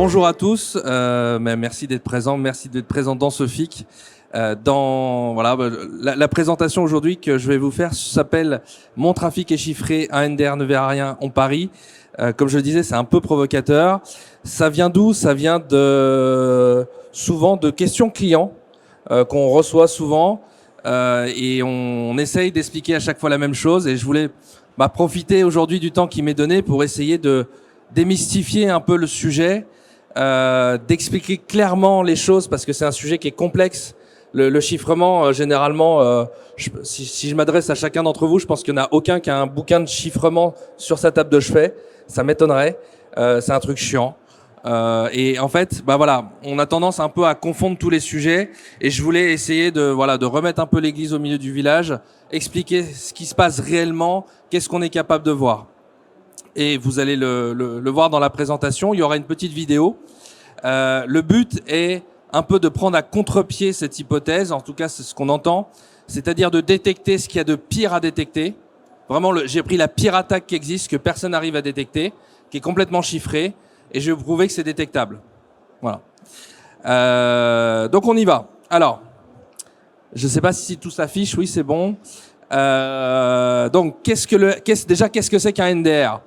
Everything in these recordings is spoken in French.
Bonjour à tous, merci d'être présents, merci d'être présents dans ce FIC. La présentation aujourd'hui que je vais vous faire s'appelle « Mon trafic est chiffré, un NDR ne verra rien, on parie ». Comme je le disais, c'est un peu provocateur. Ça vient d'où? Ça vient souvent de questions clients qu'on reçoit souvent et on essaye d'expliquer à chaque fois la même chose. Et je voulais profiter aujourd'hui du temps qui m'est donné pour essayer de démystifier un peu le sujet, d'expliquer clairement les choses parce que c'est un sujet qui est complexe. Le chiffrement, généralement, si je m'adresse à chacun d'entre vous, je pense qu'il n'y en a aucun qui a un bouquin de chiffrement sur sa table de chevet. Ça m'étonnerait. C'est un truc chiant. Et en fait, on a tendance un peu à confondre tous les sujets. Et je voulais essayer de remettre un peu l'église au milieu du village, expliquer ce qui se passe réellement, qu'est-ce qu'on est capable de voir. Et vous allez le voir dans la présentation. Il y aura une petite vidéo. Le but est un peu de prendre à contre-pied cette hypothèse, en tout cas c'est ce qu'on entend, c'est-à-dire de détecter ce qu'il y a de pire à détecter. Vraiment, j'ai pris la pire attaque qui existe, que personne n'arrive à détecter, qui est complètement chiffrée, et je vais vous prouver que c'est détectable. Voilà. Donc on y va. Alors, je ne sais pas si tout s'affiche, oui c'est bon. Donc qu'est-ce que c'est qu'un NDR?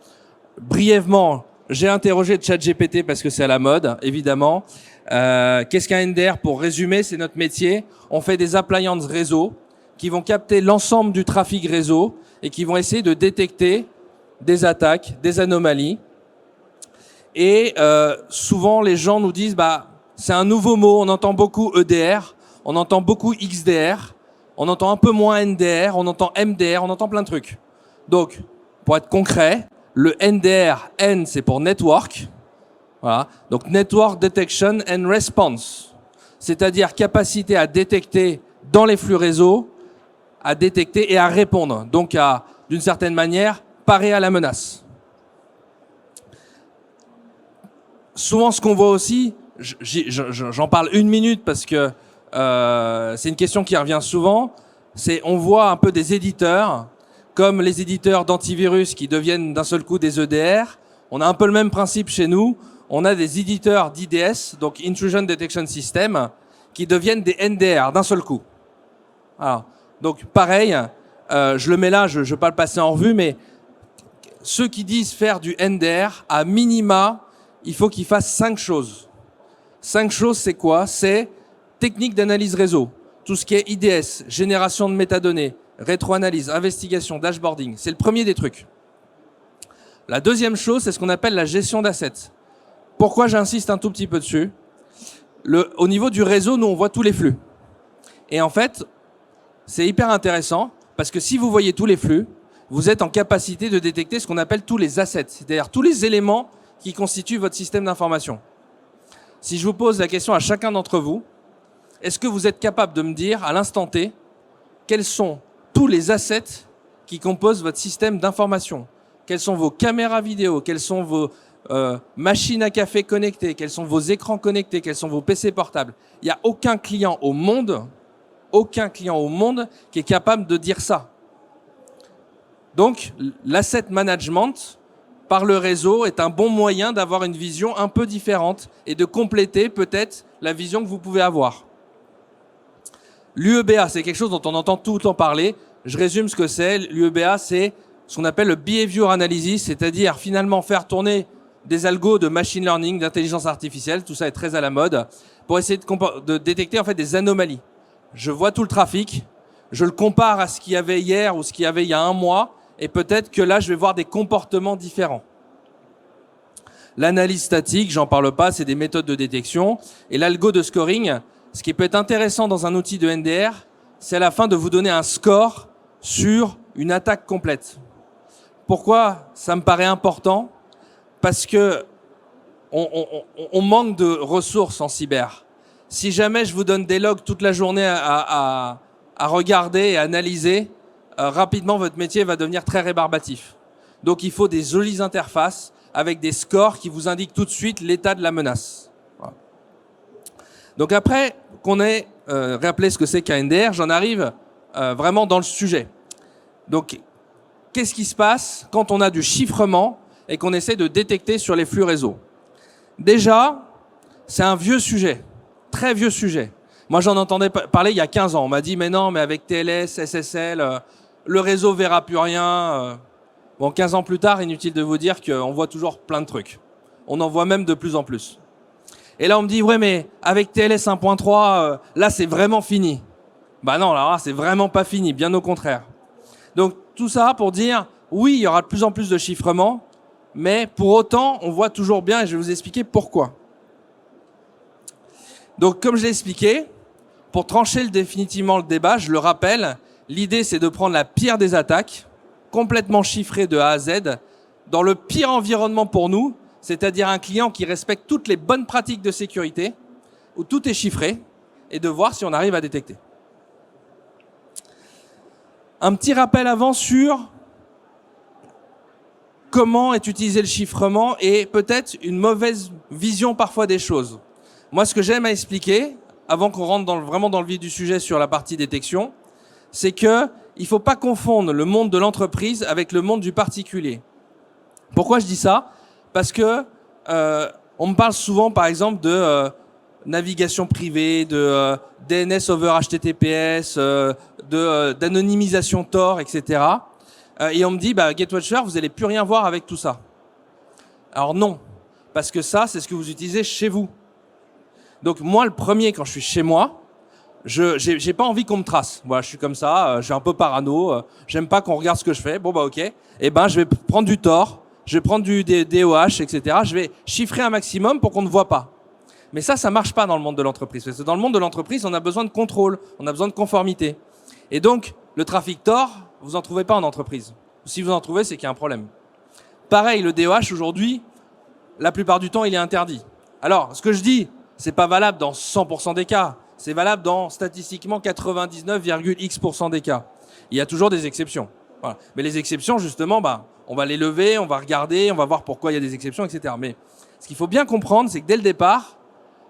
Brièvement, j'ai interrogé ChatGPT parce que c'est à la mode, évidemment. Qu'est-ce qu'un NDR? Pour résumer, c'est notre métier. On fait des appliances réseau qui vont capter l'ensemble du trafic réseau et qui vont essayer de détecter des attaques, des anomalies. Et souvent, les gens nous disent c'est un nouveau mot. On entend beaucoup EDR, on entend beaucoup XDR, on entend un peu moins NDR, on entend MDR, on entend plein de trucs. Donc, pour être concret, le NDR, N, c'est pour Network. Voilà. Donc, Network Detection and Response. C'est-à-dire capacité à détecter dans les flux réseau, à détecter et à répondre. Donc, d'une certaine manière, parer à la menace. Souvent, ce qu'on voit aussi, j'en parle une minute parce que c'est une question qui revient souvent, c'est on voit un peu des éditeurs, comme les éditeurs d'antivirus qui deviennent d'un seul coup des EDR. On a un peu le même principe chez nous. On a des éditeurs d'IDS, donc Intrusion Detection System, qui deviennent des NDR d'un seul coup. Alors, donc pareil, je le mets là, je ne vais pas le passer en revue, mais ceux qui disent faire du NDR, à minima, il faut qu'ils fassent 5 choses. 5 choses, c'est quoi? C'est technique d'analyse réseau, tout ce qui est IDS, génération de métadonnées, rétro-analyse, investigation, dashboarding. C'est le premier des trucs. La deuxième chose, c'est ce qu'on appelle la gestion d'assets. Pourquoi j'insiste un tout petit peu dessus? Au niveau du réseau, nous, on voit tous les flux. Et en fait, c'est hyper intéressant parce que si vous voyez tous les flux, vous êtes en capacité de détecter ce qu'on appelle tous les assets, c'est-à-dire tous les éléments qui constituent votre système d'information. Si je vous pose la question à chacun d'entre vous, est-ce que vous êtes capable de me dire à l'instant T quels sont tous les assets qui composent votre système d'information? Quelles sont vos caméras vidéo? Quelles sont vos machines à café connectées? Quels sont vos écrans connectés? Quels sont vos PC portables? Il n'y a aucun client au monde qui est capable de dire ça. Donc, l'asset management par le réseau est un bon moyen d'avoir une vision un peu différente et de compléter peut-être la vision que vous pouvez avoir. L'UEBA, c'est quelque chose dont on entend tout le temps parler. Je résume ce que c'est. L'UEBA, c'est ce qu'on appelle le behavior analysis, c'est-à-dire finalement faire tourner des algos de machine learning, d'intelligence artificielle, tout ça est très à la mode, pour essayer de détecter en fait des anomalies. Je vois tout le trafic, je le compare à ce qu'il y avait hier ou ce qu'il y avait il y a un mois, et peut-être que là, je vais voir des comportements différents. L'analyse statique, j'en parle pas, c'est des méthodes de détection. Et l'algo de scoring, ce qui peut être intéressant dans un outil de NDR, c'est à la fin de vous donner un score sur une attaque complète. Pourquoi ça me paraît important? Parce que on manque de ressources en cyber. Si jamais je vous donne des logs toute la journée à regarder et à analyser, rapidement votre métier va devenir très rébarbatif. Donc il faut des jolies interfaces avec des scores qui vous indiquent tout de suite l'état de la menace. Voilà. Donc après qu'on ait rappelé ce que c'est qu'un NDR, j'en arrive vraiment dans le sujet. Donc qu'est-ce qui se passe quand on a du chiffrement et qu'on essaie de détecter sur les flux réseau? Déjà, c'est un vieux sujet, très vieux sujet. Moi, j'en entendais parler il y a 15 ans. On m'a dit, mais non, mais avec TLS, SSL, le réseau verra plus rien. Bon, 15 ans plus tard, inutile de vous dire qu'on voit toujours plein de trucs. On en voit même de plus en plus. Et là, on me dit, ouais, mais avec TLS 1.3, là, c'est vraiment fini. Bah non, là, c'est vraiment pas fini, bien au contraire. Donc, tout ça pour dire, oui, il y aura de plus en plus de chiffrement, mais pour autant, on voit toujours bien, et je vais vous expliquer pourquoi. Donc, comme je l'ai expliqué, pour trancher définitivement le débat, je le rappelle, l'idée, c'est de prendre la pire des attaques, complètement chiffrée de A à Z, dans le pire environnement pour nous, c'est-à-dire un client qui respecte toutes les bonnes pratiques de sécurité, où tout est chiffré, et de voir si on arrive à détecter. Un petit rappel avant sur comment est utilisé le chiffrement et peut-être une mauvaise vision parfois des choses. Moi, ce que j'aime à expliquer, avant qu'on rentre vraiment dans le vif du sujet sur la partie détection, c'est que il faut pas confondre le monde de l'entreprise avec le monde du particulier. Pourquoi je dis ça ? Parce que on me parle souvent, par exemple, de navigation privée, de DNS over HTTPS, d'anonymisation Tor, etc. Et on me dit, bah, GateWatcher, vous n'allez plus rien voir avec tout ça. Alors non, parce que ça, c'est ce que vous utilisez chez vous. Donc moi, le premier, quand je suis chez moi, j'ai pas envie qu'on me trace. Voilà, je suis comme ça, je suis un peu parano, j'aime pas qu'on regarde ce que je fais. Bon bah ok, et ben je vais prendre du Tor, je vais prendre du DOH, etc. Je vais chiffrer un maximum pour qu'on ne voit pas. Mais ça marche pas dans le monde de l'entreprise. Parce que dans le monde de l'entreprise, on a besoin de contrôle, on a besoin de conformité. Et donc, le trafic Tor, vous en trouvez pas en entreprise. Si vous en trouvez, c'est qu'il y a un problème. Pareil, le DOH aujourd'hui, la plupart du temps, il est interdit. Alors, ce que je dis, c'est pas valable dans 100% des cas. C'est valable dans statistiquement 99,x% des cas. Il y a toujours des exceptions. Voilà. Mais les exceptions, justement, bah, on va les lever, on va regarder, on va voir pourquoi il y a des exceptions, etc. Mais ce qu'il faut bien comprendre, c'est que dès le départ,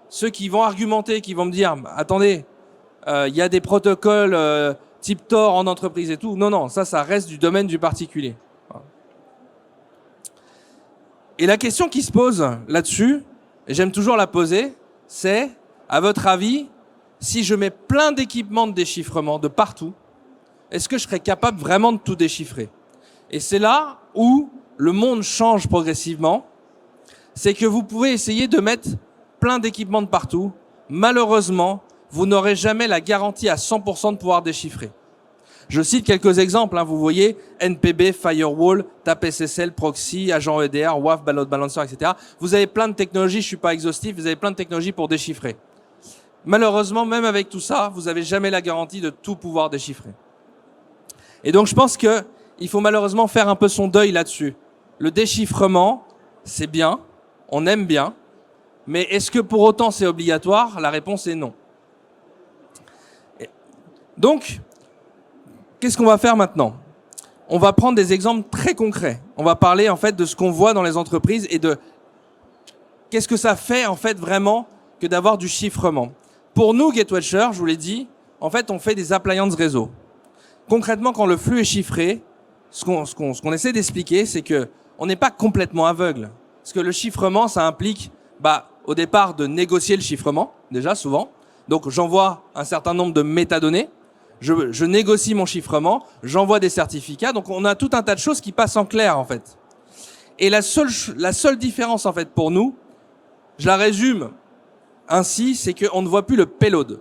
ceux qui vont argumenter, qui vont me dire, attendez, il y a des protocoles type Tor en entreprise et tout. Non, ça reste du domaine du particulier. Voilà. Et la question qui se pose là-dessus, et j'aime toujours la poser, c'est, à votre avis, si je mets plein d'équipements de déchiffrement de partout, est-ce que je serais capable vraiment de tout déchiffrer ? Et c'est là où le monde change progressivement. C'est que vous pouvez essayer de mettre plein d'équipements de partout. Malheureusement, vous n'aurez jamais la garantie à 100% de pouvoir déchiffrer. Je cite quelques exemples. Vous voyez NPB, Firewall, TAP SSL, Proxy, Agent EDR, WAF, Load Balancer, etc. Vous avez plein de technologies, je suis pas exhaustif, vous avez plein de technologies pour déchiffrer. Malheureusement, même avec tout ça, vous n'avez jamais la garantie de tout pouvoir déchiffrer. Et donc, je pense qu'il faut malheureusement faire un peu son deuil là-dessus. Le déchiffrement, c'est bien, on aime bien, mais est-ce que pour autant c'est obligatoire ? La réponse est non. Donc, qu'est-ce qu'on va faire maintenant ? On va prendre des exemples très concrets. On va parler en fait de ce qu'on voit dans les entreprises et de qu'est-ce que ça fait en fait vraiment que d'avoir du chiffrement. Pour nous, GateWatcher, je vous l'ai dit, en fait, on fait des appliances réseau. Concrètement, quand le flux est chiffré, ce qu'on essaie d'expliquer, c'est que on n'est pas complètement aveugle. Parce que le chiffrement, ça implique, au départ, de négocier le chiffrement, déjà, souvent. Donc, j'envoie un certain nombre de métadonnées. Je négocie mon chiffrement, j'envoie des certificats. Donc, on a tout un tas de choses qui passent en clair, en fait. Et la seule différence, en fait, pour nous, je la résume ainsi, c'est qu'on ne voit plus le payload.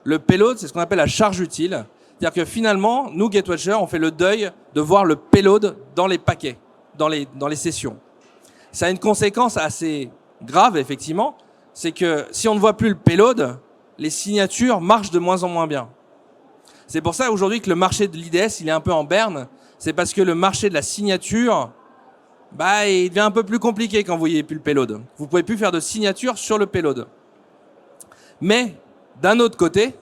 Le payload, c'est ce qu'on appelle la charge utile. C'est-à-dire que finalement, nous, GateWatcher, on fait le deuil de voir le payload dans les paquets, dans les sessions. Ça a une conséquence assez grave, effectivement, c'est que si on ne voit plus le payload, les signatures marchent de moins en moins bien. C'est pour ça aujourd'hui que le marché de l'IDS, il est un peu en berne. C'est parce que le marché de la signature, il devient un peu plus compliqué quand vous voyez plus le payload. Vous pouvez plus faire de signature sur le payload. Mais d'un autre côté, vous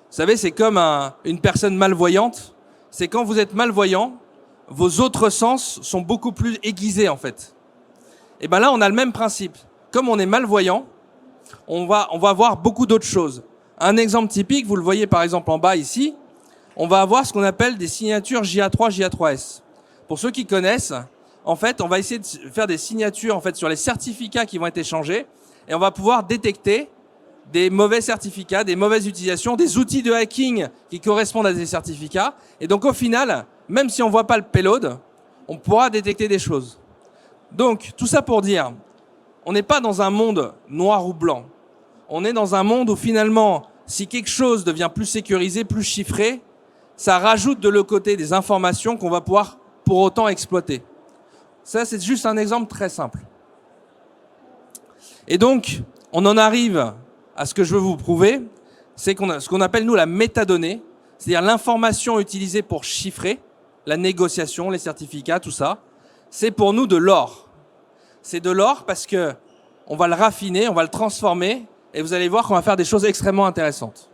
savez, c'est comme une personne malvoyante. C'est quand vous êtes malvoyant, vos autres sens sont beaucoup plus aiguisés en fait. Et là, on a le même principe. Comme on est malvoyant, on va voir beaucoup d'autres choses. Un exemple typique, vous le voyez par exemple en bas ici, on va avoir ce qu'on appelle des signatures JA3, JA3S. Pour ceux qui connaissent, en fait, on va essayer de faire des signatures en fait sur les certificats qui vont être échangés. et on va pouvoir détecter des mauvais certificats, des mauvaises utilisations, des outils de hacking qui correspondent à ces certificats. Et donc au final, même si on ne voit pas le payload, on pourra détecter des choses. Donc tout ça pour dire, on n'est pas dans un monde noir ou blanc. On est dans un monde où finalement, si quelque chose devient plus sécurisé, plus chiffré, ça rajoute de l'autre côté des informations qu'on va pouvoir pour autant exploiter. Ça, c'est juste un exemple très simple. Et donc, on en arrive à ce que je veux vous prouver, c'est ce qu'on appelle, nous, la métadonnée, c'est-à-dire l'information utilisée pour chiffrer, la négociation, les certificats, tout ça, c'est pour nous de l'or. C'est de l'or parce que on va le raffiner, on va le transformer, et vous allez voir qu'on va faire des choses extrêmement intéressantes.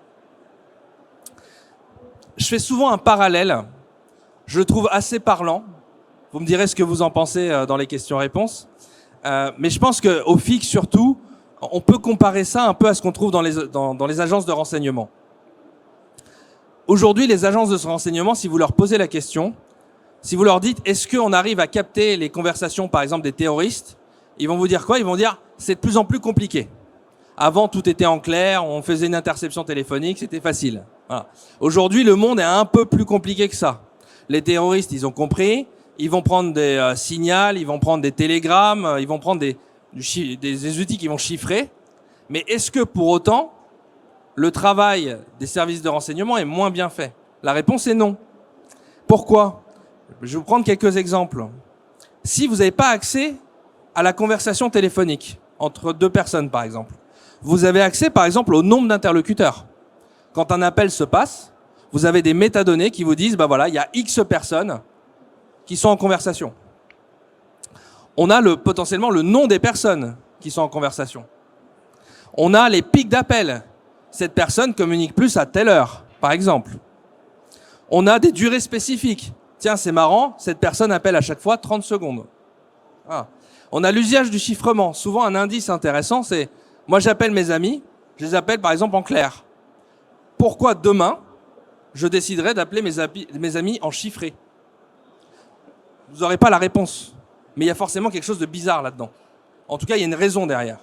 Je fais souvent un parallèle, je le trouve assez parlant. Vous me direz ce que vous en pensez dans les questions-réponses. Mais je pense qu'au FIC, surtout, on peut comparer ça un peu à ce qu'on trouve dans les agences de renseignement. Aujourd'hui, les agences de renseignement, si vous leur posez la question, si vous leur dites « est-ce qu'on arrive à capter les conversations, par exemple, des terroristes ?» Ils vont vous dire quoi? Ils vont dire « c'est de plus en plus compliqué. Avant, tout était en clair, on faisait une interception téléphonique, c'était facile. » Voilà. Aujourd'hui, le monde est un peu plus compliqué que ça. Les terroristes, ils ont compris, ils vont prendre des signals, ils vont prendre des télégrammes, ils vont prendre des outils qui vont chiffrer. Mais est-ce que pour autant, le travail des services de renseignement est moins bien fait? La réponse est non. Pourquoi? Je vais vous prendre quelques exemples. Si vous n'avez pas accès à la conversation téléphonique entre deux personnes, par exemple, vous avez accès, par exemple, au nombre d'interlocuteurs. Quand un appel se passe, vous avez des métadonnées qui vous disent, bah voilà, il y a X personnes qui sont en conversation. On a potentiellement le nom des personnes qui sont en conversation. On a les pics d'appel. Cette personne communique plus à telle heure, par exemple. On a des durées spécifiques. Tiens, c'est marrant, cette personne appelle à chaque fois 30 secondes. Ah. On a l'usage du chiffrement. Souvent, un indice intéressant, c'est, moi j'appelle mes amis, je les appelle par exemple en clair. Pourquoi demain, je déciderai d'appeler mes amis en chiffré? Vous n'aurez pas la réponse. Mais il y a forcément quelque chose de bizarre là-dedans. En tout cas, il y a une raison derrière.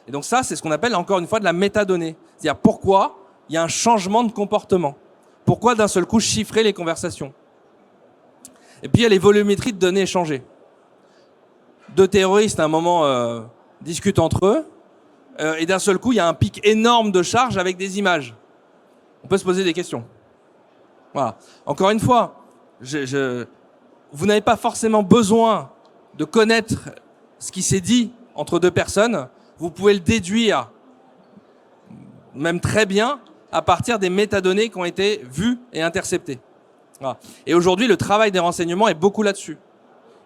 Et donc ça, c'est ce qu'on appelle encore une fois de la métadonnée. C'est-à-dire pourquoi il y a un changement de comportement. Pourquoi d'un seul coup chiffrer les conversations? Et puis il y a les volumétries de données échangées. Deux terroristes à un moment discutent entre eux, et d'un seul coup, il y a un pic énorme de charge avec des images. On peut se poser des questions. Voilà. Encore une fois, vous n'avez pas forcément besoin de connaître ce qui s'est dit entre deux personnes. Vous pouvez le déduire, même très bien, à partir des métadonnées qui ont été vues et interceptées. Voilà. Et aujourd'hui, le travail des renseignements est beaucoup là-dessus.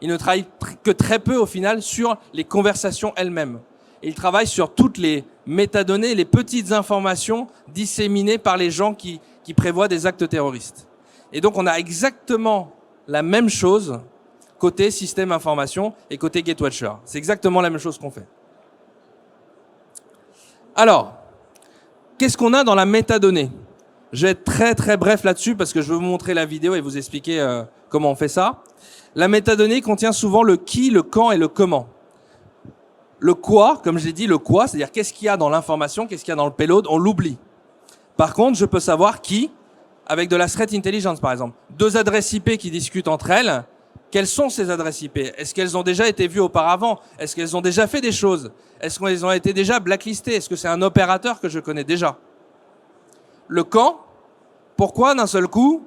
Ils ne travaillent que très peu, au final, sur les conversations elles-mêmes. Ils travaillent sur toutes les métadonnées, les petites informations disséminées par les gens qui prévoient des actes terroristes. Et donc, on a exactement la même chose côté système information et côté Gatewatcher. C'est exactement la même chose qu'on fait. Alors, qu'est-ce qu'on a dans la métadonnée? Je vais être très très bref là-dessus parce que je veux vous montrer la vidéo et vous expliquer comment on fait ça. La métadonnée contient souvent le qui, le quand et le comment. Le quoi, comme je l'ai dit, le quoi, c'est-à-dire qu'est-ce qu'il y a dans l'information, qu'est-ce qu'il y a dans le payload, on l'oublie. Par contre, je peux savoir qui, avec de la threat intelligence par exemple. Deux adresses IP qui discutent entre elles, quelles sont ces adresses IP? Est-ce qu'elles ont déjà été vues auparavant? Est-ce qu'elles ont déjà fait des choses? Est-ce qu'elles ont été déjà blacklistées? Est-ce que c'est un opérateur que je connais déjà? Le quand, pourquoi d'un seul coup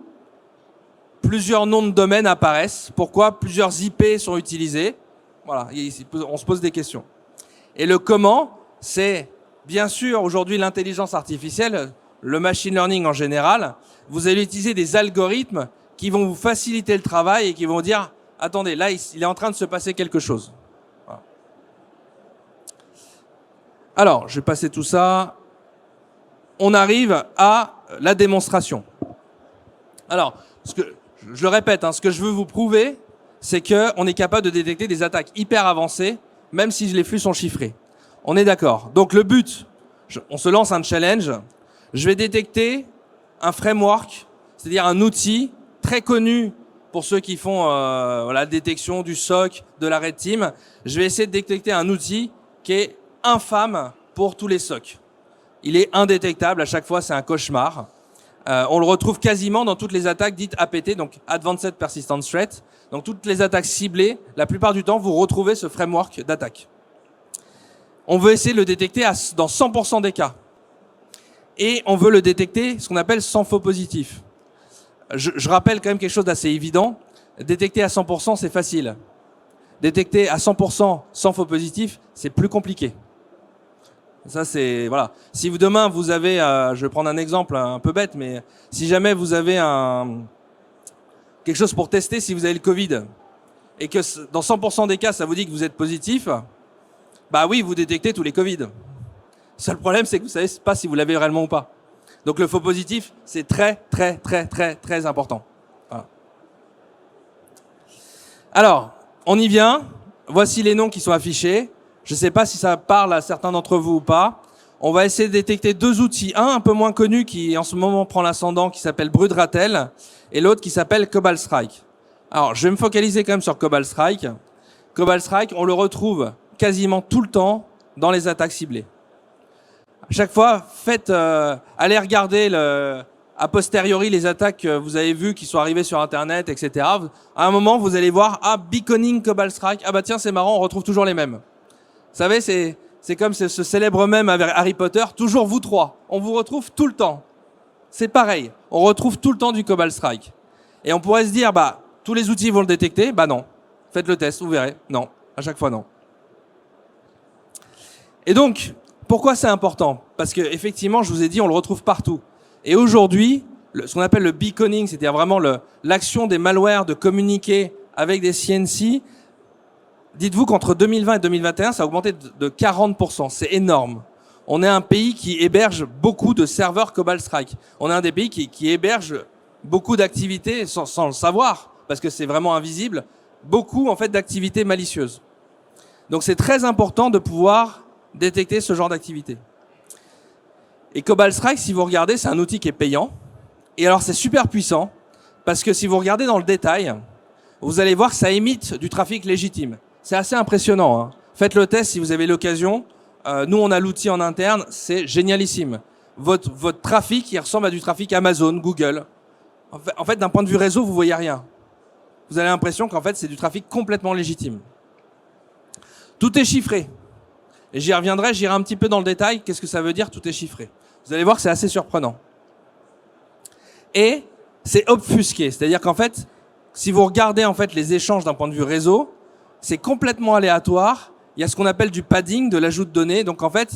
plusieurs noms de domaine apparaissent? Pourquoi plusieurs IP sont utilisés? Voilà, on se pose des questions. Et le comment, c'est bien sûr aujourd'hui l'intelligence artificielle, le machine learning en général. Vous allez utiliser des algorithmes qui vont vous faciliter le travail et qui vont dire « Attendez, là, il est en train de se passer quelque chose. » Voilà. Alors, je vais passer tout ça. On arrive à la démonstration. Alors, je le répète, ce que je veux vous prouver, c'est qu'on est capable de détecter des attaques hyper avancées, même si les flux sont chiffrés. On est d'accord. Donc le but, on se lance un challenge. Je vais détecter un framework, c'est-à-dire un outil très connu pour ceux qui font la détection du SOC, de la Red Team. Je vais essayer de détecter un outil qui est infâme pour tous les SOC. Il est indétectable, à chaque fois c'est un cauchemar. On le retrouve quasiment dans toutes les attaques dites APT, donc Advanced Persistent Threat. Donc toutes les attaques ciblées, la plupart du temps, vous retrouvez ce framework d'attaque. On veut essayer de le détecter dans 100% des cas. Et on veut le détecter, ce qu'on appelle sans faux positif. Je rappelle quand même quelque chose d'assez évident. Détecter à 100%, c'est facile. Détecter à 100% sans faux positif, c'est plus compliqué. Ça, c'est voilà. Si vous demain vous avez, je vais prendre un exemple un peu bête, mais si jamais vous avez quelque chose pour tester si vous avez le Covid et que dans 100% des cas ça vous dit que vous êtes positif, bah oui, vous détectez tous les Covid. Le seul problème, c'est que vous savez pas si vous l'avez réellement ou pas. Donc le faux positif, c'est très très très très très important. Voilà. Alors, on y vient. Voici les noms qui sont affichés. Je ne sais pas si ça parle à certains d'entre vous ou pas. On va essayer de détecter deux outils. Un peu moins connu qui en ce moment prend l'ascendant, qui s'appelle Brudratel, et l'autre qui s'appelle Cobalt Strike. Alors, je vais me focaliser quand même sur Cobalt Strike. Cobalt Strike, on le retrouve quasiment tout le temps dans les attaques ciblées. À chaque fois, allez regarder a posteriori les attaques que vous avez vues qui sont arrivées sur Internet, etc. À un moment, vous allez voir, Beaconing Cobalt Strike. Ah bah tiens, c'est marrant, on retrouve toujours les mêmes. Vous savez, c'est comme ce célèbre mème avec Harry Potter, toujours vous trois. On vous retrouve tout le temps. C'est pareil, on retrouve tout le temps du Cobalt Strike. Et on pourrait se dire, bah, tous les outils vont le détecter. Bah non. Faites le test, vous verrez. Non, à chaque fois non. Et donc, pourquoi c'est important? Parce que effectivement, je vous ai dit, on le retrouve partout. Et aujourd'hui, ce qu'on appelle le beaconing, c'est-à-dire vraiment l'action des malwares de communiquer avec des CNC, dites-vous qu'entre 2020 et 2021, ça a augmenté de 40%. C'est énorme. On est un pays qui héberge beaucoup de serveurs Cobalt Strike. On est un des pays qui héberge beaucoup d'activités sans le savoir, parce que c'est vraiment invisible, beaucoup en fait d'activités malicieuses. Donc c'est très important de pouvoir détecter ce genre d'activité. Et Cobalt Strike, si vous regardez, c'est un outil qui est payant. Et alors c'est super puissant, parce que si vous regardez dans le détail, vous allez voir que ça imite du trafic légitime. C'est assez impressionnant, hein. Faites le test si vous avez l'occasion. Nous, on a l'outil en interne, c'est génialissime. Votre trafic, il ressemble à du trafic Amazon, Google. En fait, d'un point de vue réseau, vous voyez rien. Vous avez l'impression qu'en fait, c'est du trafic complètement légitime. Tout est chiffré. Et j'y reviendrai, j'irai un petit peu dans le détail. Qu'est-ce que ça veut dire, tout est chiffré? Vous allez voir que c'est assez surprenant. Et c'est obfusqué. C'est-à-dire qu'en fait, si vous regardez en fait les échanges d'un point de vue réseau, c'est complètement aléatoire. Il y a ce qu'on appelle du padding, de l'ajout de données. Donc en fait,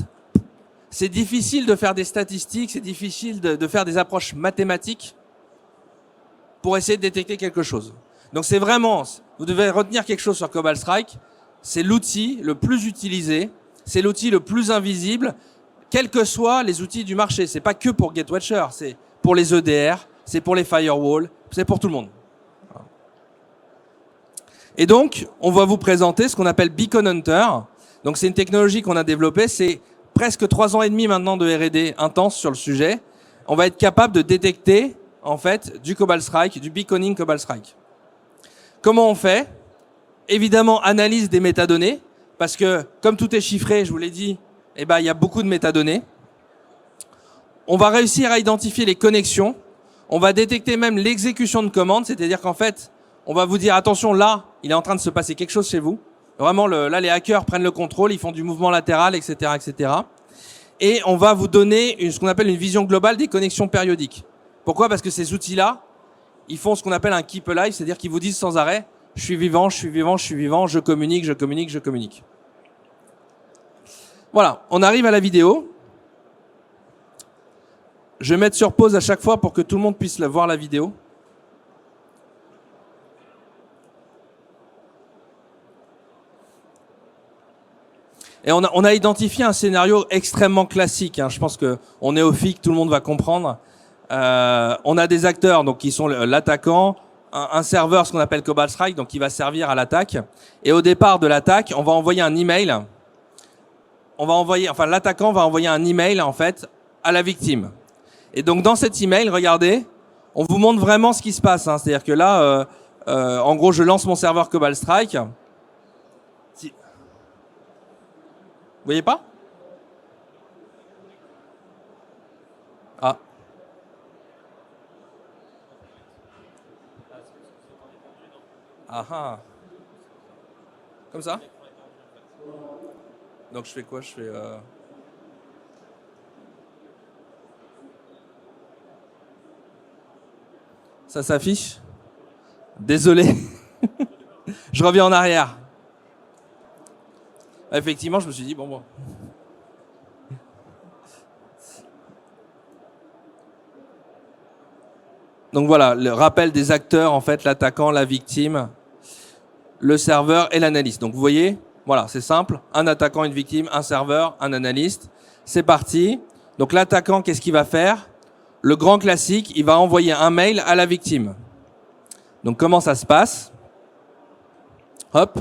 c'est difficile de faire des statistiques, c'est difficile de faire des approches mathématiques pour essayer de détecter quelque chose. Donc c'est vraiment, vous devez retenir quelque chose sur Cobalt Strike, c'est l'outil le plus utilisé, c'est l'outil le plus invisible, quels que soient les outils du marché. C'est pas que pour GateWatcher, c'est pour les EDR, c'est pour les firewalls, c'est pour tout le monde. Et donc, on va vous présenter ce qu'on appelle Beacon Hunter. Donc c'est une technologie qu'on a développée, c'est presque 3 ans et demi maintenant de R&D intense sur le sujet. On va être capable de détecter en fait du Cobalt Strike, du beaconing Cobalt Strike. Comment on fait? Évidemment, analyse des métadonnées, parce que comme tout est chiffré, je vous l'ai dit, eh ben, il y a beaucoup de métadonnées. On va réussir à identifier les connexions. On va détecter même l'exécution de commandes, c'est-à-dire qu'en fait, on va vous dire, attention, là, il est en train de se passer quelque chose chez vous. Vraiment, là, les hackers prennent le contrôle, ils font du mouvement latéral, etc., etc. Et on va vous donner ce qu'on appelle une vision globale des connexions périodiques. Pourquoi? Parce que ces outils-là, ils font ce qu'on appelle un keep alive, c'est-à-dire qu'ils vous disent sans arrêt, je suis vivant, je suis vivant, je suis vivant, je communique, je communique, je communique. Voilà, on arrive à la vidéo. Je vais mettre sur pause à chaque fois pour que tout le monde puisse voir la vidéo. Et on a identifié un scénario extrêmement classique, hein. Je pense qu'on est au FIC, tout le monde va comprendre. On a des acteurs donc qui sont l'attaquant, un serveur, ce qu'on appelle Cobalt Strike, donc qui va servir à l'attaque. Et au départ de l'attaque, on va envoyer un email. L'attaquant va envoyer un email en fait à la victime. Et donc dans cet email, regardez, on vous montre vraiment ce qui se passe, hein. C'est-à-dire que là, en gros, je lance mon serveur Cobalt Strike. Vous voyez pas? Ah. Ah ah. Comme ça? Donc je fais quoi? Je fais... Ça s'affiche? Désolé. Je reviens en arrière. Effectivement, je me suis dit, bon. Donc voilà, le rappel des acteurs, en fait, l'attaquant, la victime, le serveur et l'analyste. Donc vous voyez, voilà, c'est simple. Un attaquant, une victime, un serveur, un analyste. C'est parti. Donc l'attaquant, qu'est-ce qu'il va faire? Le grand classique, il va envoyer un mail à la victime. Donc comment ça se passe? Hop.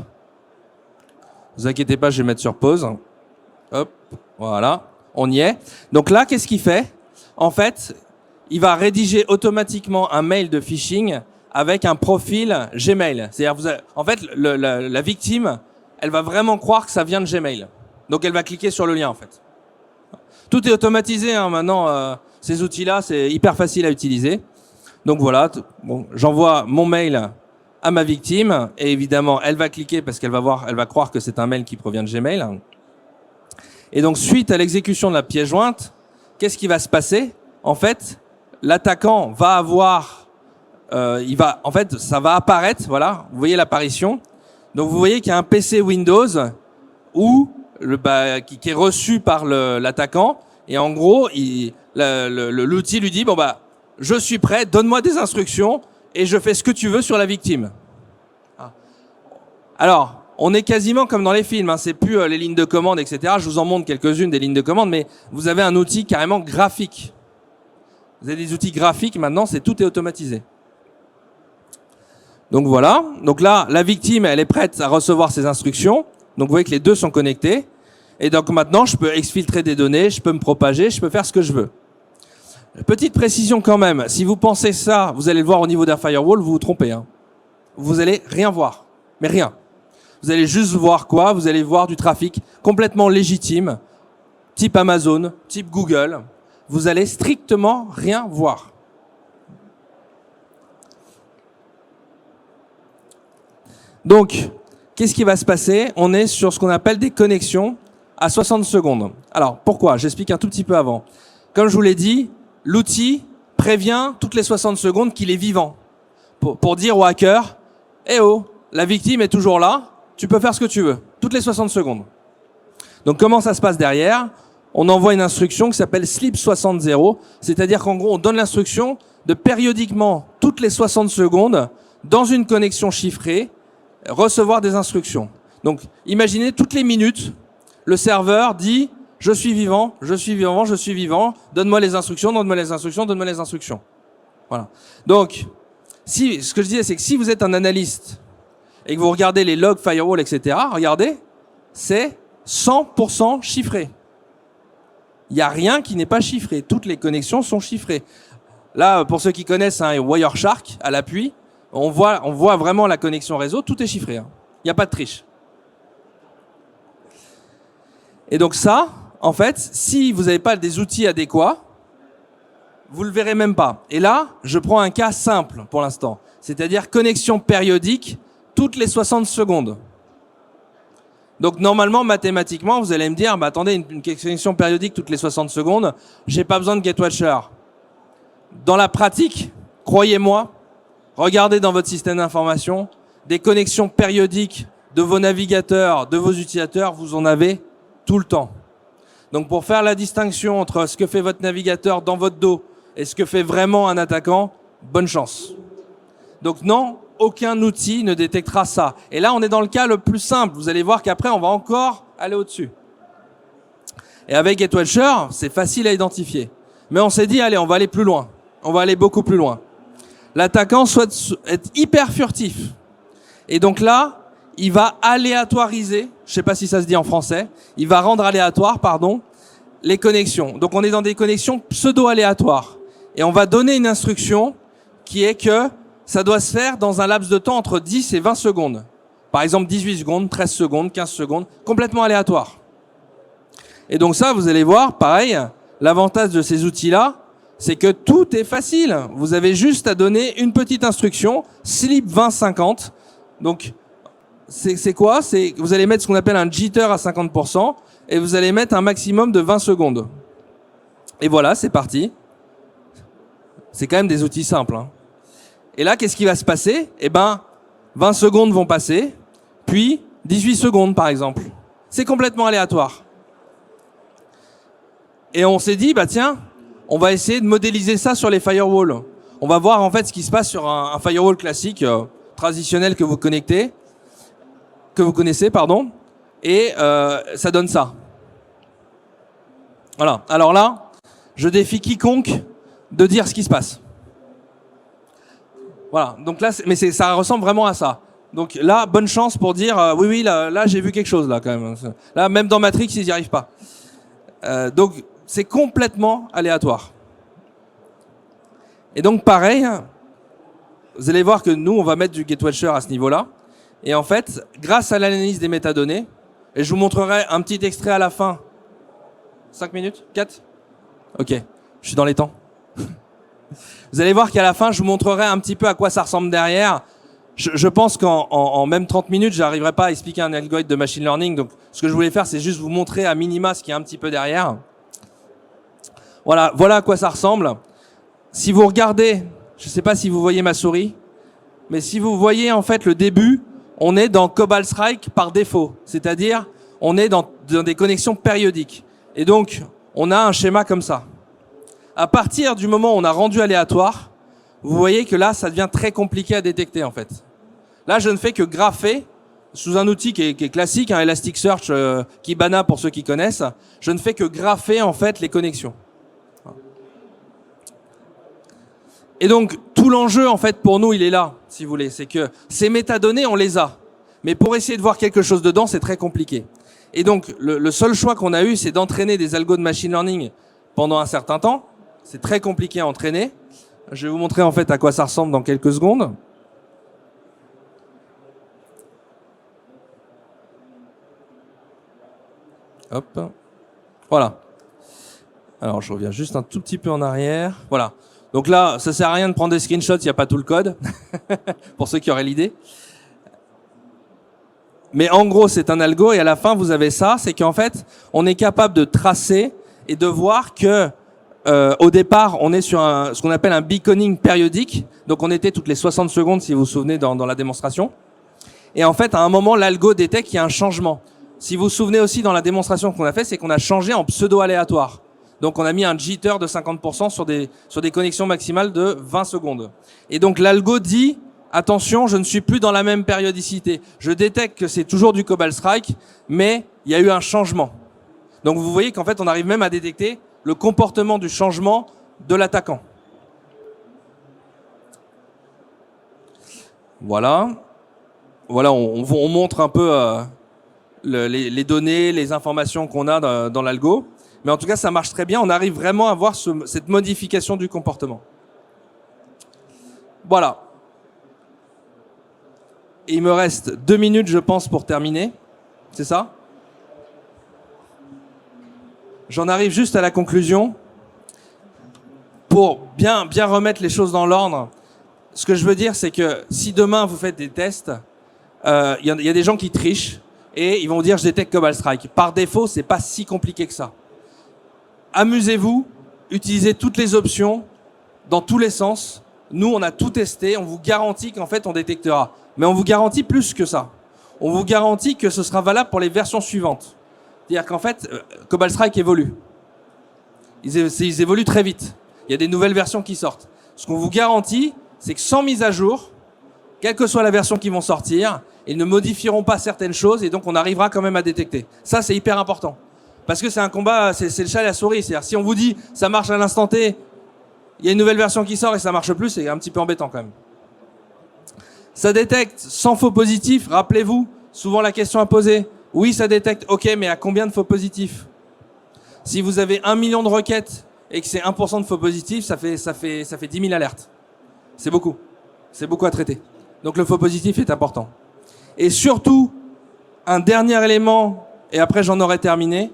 Vous inquiétez pas, je vais mettre sur pause. Hop, voilà, on y est. Donc là, qu'est-ce qu'il fait? En fait, il va rédiger automatiquement un mail de phishing avec un profil Gmail. C'est-à-dire, en fait, la victime, elle va vraiment croire que ça vient de Gmail. Donc elle va cliquer sur le lien, en fait. Tout est automatisé hein, maintenant. Ces outils-là, c'est hyper facile à utiliser. Donc voilà, bon, j'envoie mon mail à ma victime et évidemment, elle va cliquer parce qu'elle va voir, elle va croire que c'est un mail qui provient de Gmail. Et donc, suite à l'exécution de la pièce jointe, qu'est-ce qui va se passer? En fait, l'attaquant va avoir, en fait, ça va apparaître, voilà, vous voyez l'apparition. Donc, vous voyez qu'il y a un PC Windows qui est reçu par l'attaquant. Et en gros, l'outil lui dit, bon bah, je suis prêt, donne-moi des instructions et je fais ce que tu veux sur la victime. Alors, on est quasiment comme dans les films, hein. C'est plus les lignes de commande, etc. Je vous en montre quelques-unes des lignes de commande, mais vous avez un outil carrément graphique. Vous avez des outils graphiques, maintenant, tout est automatisé. Donc voilà, donc là, la victime, elle est prête à recevoir ses instructions. Donc vous voyez que les deux sont connectés. Et donc maintenant, je peux exfiltrer des données, je peux me propager, je peux faire ce que je veux. Petite précision quand même, si vous pensez ça, vous allez le voir au niveau d'un firewall, vous vous trompez. Hein. Vous allez rien voir, mais rien. Vous allez juste voir quoi? Vous allez voir du trafic complètement légitime, type Amazon, type Google. Vous allez strictement rien voir. Donc, qu'est-ce qui va se passer? On est sur ce qu'on appelle des connexions à 60 secondes. Alors, pourquoi? J'explique un tout petit peu avant. Comme je vous l'ai dit, l'outil prévient toutes les 60 secondes qu'il est vivant. Pour dire au hacker, « Eh oh, la victime est toujours là, tu peux faire ce que tu veux. » Toutes les 60 secondes. Donc, comment ça se passe derrière? On envoie une instruction qui s'appelle sleep 60-0, c'est-à-dire qu'en gros, on donne l'instruction de périodiquement, toutes les 60 secondes, dans une connexion chiffrée, recevoir des instructions. Donc, imaginez toutes les minutes, le serveur dit « Je suis vivant, je suis vivant, je suis vivant, donne-moi les instructions, donne-moi les instructions, donne-moi les instructions. » Voilà. Donc, ce que je disais, c'est que si vous êtes un analyste et que vous regardez les logs firewall, etc., regardez, c'est 100% chiffré. Il n'y a rien qui n'est pas chiffré. Toutes les connexions sont chiffrées. Là, pour ceux qui connaissent un Wireshark à l'appui, on voit vraiment la connexion réseau, tout est chiffré. Hein. Il n'y a pas de triche. Et donc ça, en fait, si vous n'avez pas des outils adéquats, vous le verrez même pas. Et là, je prends un cas simple pour l'instant. C'est-à-dire connexion périodique toutes les 60 secondes. Donc normalement, mathématiquement, vous allez me dire, bah, attendez, une connexion périodique toutes les 60 secondes, j'ai pas besoin de GetWatcher. Dans la pratique, croyez-moi, regardez dans votre système d'information, des connexions périodiques de vos navigateurs, de vos utilisateurs, vous en avez tout le temps. Donc pour faire la distinction entre ce que fait votre navigateur dans votre dos et ce que fait vraiment un attaquant, bonne chance. Donc non, aucun outil ne détectera ça. Et là, on est dans le cas le plus simple. Vous allez voir qu'après, on va encore aller au-dessus. Et avec GetWatcher, c'est facile à identifier. Mais on s'est dit, allez, on va aller plus loin. On va aller beaucoup plus loin. L'attaquant souhaite être hyper furtif. Et donc là, il va aléatoriser, je ne sais pas si ça se dit en français, il va rendre aléatoire, pardon, les connexions. Donc on est dans des connexions pseudo-aléatoires. Et on va donner une instruction qui est que ça doit se faire dans un laps de temps entre 10 et 20 secondes. Par exemple 18 secondes, 13 secondes, 15 secondes, complètement aléatoire. Et donc ça, vous allez voir, pareil, l'avantage de ces outils-là, c'est que tout est facile. Vous avez juste à donner une petite instruction, sleep 20-50. Donc, c'est quoi? C'est vous allez mettre ce qu'on appelle un jitter à 50% et vous allez mettre un maximum de 20 secondes. Et voilà, c'est parti. C'est quand même des outils simples, hein. Et là, qu'est-ce qui va se passer? Eh ben, 20 secondes vont passer, puis 18 secondes, par exemple. C'est complètement aléatoire. Et on s'est dit, bah tiens, on va essayer de modéliser ça sur les firewalls. On va voir en fait ce qui se passe sur un firewall classique, traditionnel que vous connaissez, pardon, et ça donne ça. Voilà. Alors là, je défie quiconque de dire ce qui se passe. Voilà. Donc là, mais ça ressemble vraiment à ça. Donc là, bonne chance pour dire oui, là j'ai vu quelque chose là quand même. Là, même dans Matrix, ils n'y arrivent pas. Donc c'est complètement aléatoire. Et donc pareil, vous allez voir que nous, on va mettre du Gatewatcher à ce niveau-là. Et en fait, grâce à l'analyse des métadonnées, et je vous montrerai un petit extrait à la fin. 5 minutes? 4? Ok, je suis dans les temps. Vous allez voir qu'à la fin, je vous montrerai un petit peu à quoi ça ressemble derrière. Je pense qu'en même 30 minutes, j'arriverai pas à expliquer un algorithme de machine learning. Donc, ce que je voulais faire, c'est juste vous montrer à minima ce qu'il y a un petit peu derrière. Voilà à quoi ça ressemble. Si vous regardez, je ne sais pas si vous voyez ma souris, mais si vous voyez en fait le début, on est dans Cobalt Strike par défaut. C'est-à-dire, on est dans des connexions périodiques. Et donc, on a un schéma comme ça. À partir du moment où on a rendu aléatoire, vous voyez que là, ça devient très compliqué à détecter en fait. Là, je ne fais que grapher sous un outil qui est classique, un Elasticsearch, Kibana pour ceux qui connaissent. Je ne fais que grapher en fait les connexions. Et donc, tout l'enjeu en fait pour nous, il est là, si vous voulez. C'est que ces métadonnées, on les a. Mais pour essayer de voir quelque chose dedans, c'est très compliqué. Et donc, le seul choix qu'on a eu, c'est d'entraîner des algos de machine learning pendant un certain temps. C'est très compliqué à entraîner. Je vais vous montrer en fait à quoi ça ressemble dans quelques secondes. Hop. Voilà. Alors, je reviens juste un tout petit peu en arrière. Voilà. Donc là, ça sert à rien de prendre des screenshots, il n'y a pas tout le code. Pour ceux qui auraient l'idée. Mais en gros, c'est un algo et à la fin, vous avez ça. C'est qu'en fait, on est capable de tracer et de voir que au départ, on est sur ce qu'on appelle un beaconing périodique. Donc, on était toutes les 60 secondes, si vous vous souvenez, dans la démonstration. Et en fait, à un moment, l'algo détecte qu'il y a un changement. Si vous vous souvenez aussi dans la démonstration qu'on a fait, c'est qu'on a changé en pseudo-aléatoire. Donc, on a mis un jitter de 50% sur des connexions maximales de 20 secondes. Et donc, l'algo dit, attention, je ne suis plus dans la même périodicité. Je détecte que c'est toujours du Cobalt Strike, mais il y a eu un changement. Donc, vous voyez qu'en fait, on arrive même à détecter le comportement du changement de l'attaquant. Voilà. Voilà, on montre un peu les données, les informations qu'on a dans l'algo. Mais en tout cas, ça marche très bien. On arrive vraiment à voir cette modification du comportement. Voilà. Et il me reste 2 minutes, je pense, pour terminer. C'est ça ? J'en arrive juste à la conclusion. Pour bien remettre les choses dans l'ordre, ce que je veux dire, c'est que si demain vous faites des tests, il y a des gens qui trichent et ils vont dire je détecte Cobalt Strike. Par défaut, c'est pas si compliqué que ça. Amusez-vous, utilisez toutes les options dans tous les sens. Nous, on a tout testé, on vous garantit qu'en fait on détectera. Mais on vous garantit plus que ça. On vous garantit que ce sera valable pour les versions suivantes. C'est-à-dire qu'en fait, Cobalt Strike évolue. Ils évoluent très vite. Il y a des nouvelles versions qui sortent. Ce qu'on vous garantit, c'est que sans mise à jour, quelle que soit la version qui vont sortir, ils ne modifieront pas certaines choses et donc on arrivera quand même à détecter. Ça, c'est hyper important. Parce que c'est un combat, c'est le chat et la souris. C'est-à-dire si on vous dit ça marche à l'instant T, il y a une nouvelle version qui sort et ça marche plus, c'est un petit peu embêtant quand même. Ça détecte sans faux positifs. Rappelez-vous, souvent la question à poser. Oui, ça détecte. Ok, mais à combien de faux positifs? Si vous avez 1 million de requêtes et que c'est 1% de faux positifs, ça fait 10 000 alertes. C'est beaucoup. C'est beaucoup à traiter. Donc le faux positif est important. Et surtout, un dernier élément, et après j'en aurai terminé,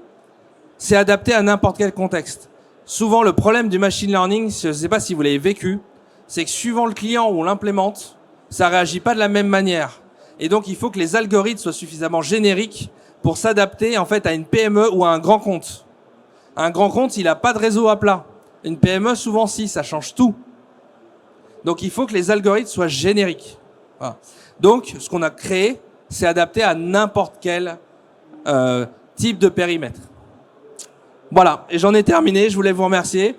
c'est adapté à n'importe quel contexte. souvent le problème du machine learning, je ne sais pas si vous l'avez vécu, c'est que suivant le client où on l'implémente, ça réagit pas de la même manière. Et donc, il faut que les algorithmes soient suffisamment génériques pour s'adapter en fait à une PME ou à un grand compte. Un grand compte, il n'a pas de réseau à plat. Une PME, souvent, si, ça change tout. Donc, il faut que les algorithmes soient génériques. Voilà. Donc, ce qu'on a créé, c'est adapté à n'importe quel type de périmètre. Voilà, et j'en ai terminé. Je voulais vous remercier.